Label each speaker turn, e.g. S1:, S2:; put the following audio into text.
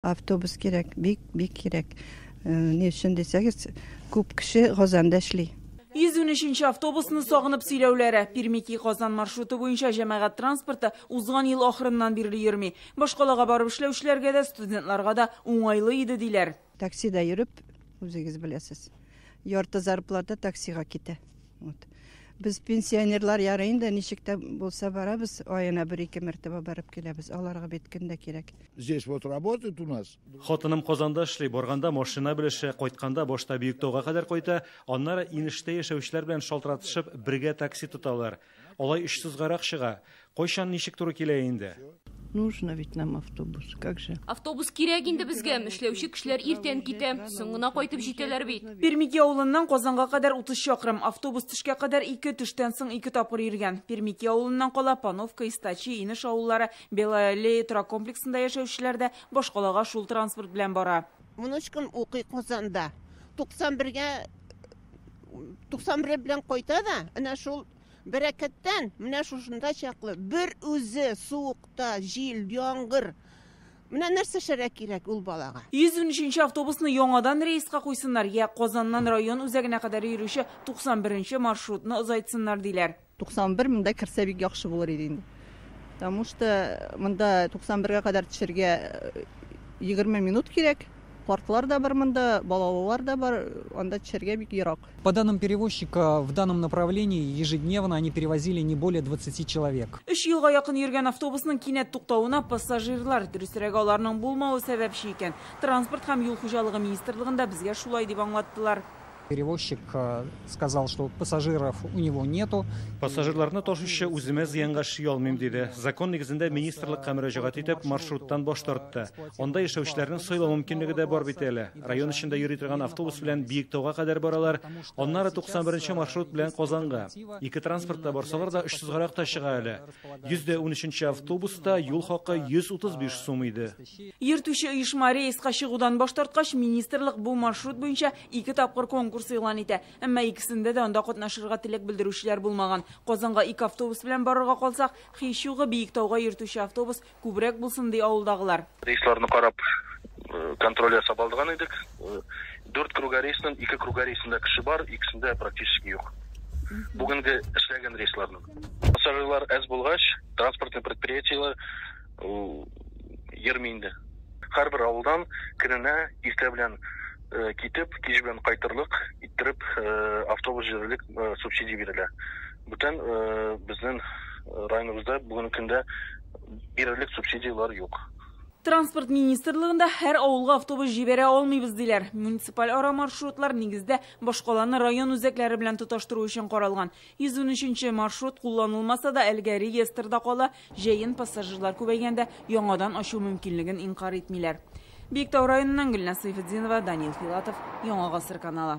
S1: Avtobus kerak, bek kerak. Ne üçün desəgiz, көп kişi Qozanda эшли.
S2: 113 avtobusni sog'inib siylevlari Pirmiki Qozon marsruti bo'yicha jamoat transporti uzgan yil oxiridan beri yurmay, boshqalarga borib ishlovchilarga da, studentlarga da o'ng'ayli edi deylar.
S1: Taksida yurib, o'zingiz bilasiz. Yorta zarplata taksiga ketdi. Biz pensionerlar yarayında nechikda bo'lsa boramiz, oyina 1-2 martaba borib kelamiz. Ularga betkanda kerak.
S3: Здесь вот работает у нас.
S4: Xotinim Qozonda ishli, borganda mashina bilishi, qaytganda boshda Buyukdog'ga qadar qo'yta, onlara inishda yashovchilar bilan shaltiratishib birga taksi tutalar. Olay ishsizgaroq shiga. Qo'yshan nishik turi kelay endi.
S1: Нужно ведь нам автобус, как же?
S5: Автобус кирәк инде безгә, эшләүче кешеләр иртән китә, соңына кайтып җитәләр бит.
S2: Pirmiki авылыннан Qozonga qadar 30 чакрым, автобус төшкә кадәр 2 төштән соң 2 тапкыр йөргән. Pirmiki авылыннан кала Пановка, Истачи, Инеш авыллары, Белая Тура комплексында яшәүчеләр дә башкалага шул транспорт белән бара.
S6: Внучкам укый Qozonda. 91 белән кайта да, әнә шул Бәрәкәттән, менә шушында чаклы, бер үзе суыкта, җил, яңгыр. Менә нәрсә шәрә кирәк ул балага?
S2: 113 автобусны яңадан рейска куйсыннар, я Qozonнан район үзәгенә кадәр йөрүче 91 маршрутны озайтсыннар диләр.
S1: 91 монда кирсә бик яхшы булыр иде инде. Потому что монда 91-га кадәр төшәргә 20 минут кирәк. Картлар да бар монда, балалар да бар, анда төшәргә бик ерак.
S7: По данным перевозчика, в данном направлении ежедневно они перевозили не более 20 человек.
S2: 3 елга якын йөргән автобусның кинәт туктавына пассажирлар дөресрәк аларның булмавы сәбәпче икән. Транспорт һәм юл хуҗалыгы министрлыгында безгә шулай дип аңлаттылар.
S7: Перевозчик сказал, что пассажиров у него нету.
S4: Пассажирларны ташучы үземә зыянга шый алмыйм диде. Закон нигезендә министрлыкка мөрәҗәгать итеп маршруттан баш тартты. Анда яшәүчеләрнең сайлау мөмкинлеге дә бар бит әле. Район эчендә йөри торган автобус белән Бийектауга кадәр баралар. Аннары 91 маршрут белән Qozonga. Ике транспортта барсалар да 300гарак та чыга әле. 113 автобуста юл хакы 135 сум иде.
S2: Йөртүче оешма рейска чыгудан баш тарткач, министрлык бу маршрут буенча 2 тапкыр конкурс игълан итә. Әмма икесендә дә анда катнашырга теләк белдерүчеләр булмаган. Qozonga 2 автобус белән барырга калсак, Хишуга Бийектауга йөртүче автобус күбрәк булсын ди авылдагылар.
S8: Рейсларны карап контроль ясап алдыган идек. 4 круга рейсның 2 круга рейсында кеше бар, икесендә практически юк. Бүгенге эшләгән рейсларның. Пассажирлар аз булгач, транспортный предприятиелар йөрми инде. Һәрбер авылдан көненә иртә белән китеп, кич белән кайтырлык иттереп автобус җирлек субсидия бирелә. Бүтән безнең районыбызда бүген көндә бирерлек субсидиялар юк.
S2: Транспорт министрлыгында һәр авылга автобус җибәрә алмыйбыз диләр. Муниципаль ара маршрутлар нигездә башкаланы район үзәкләре белән тоташтыру өчен каралган. 113 маршрут кулланылмаса да әлегә реестрда кала, җәен пассажирлар күбәйгәндә яңадан ачу мөмкинлеген инкар итмиләр. Бийектау районыннан Гөлназ Сайфетдинова, Данил Филатов, Яңа Гасыр каналы.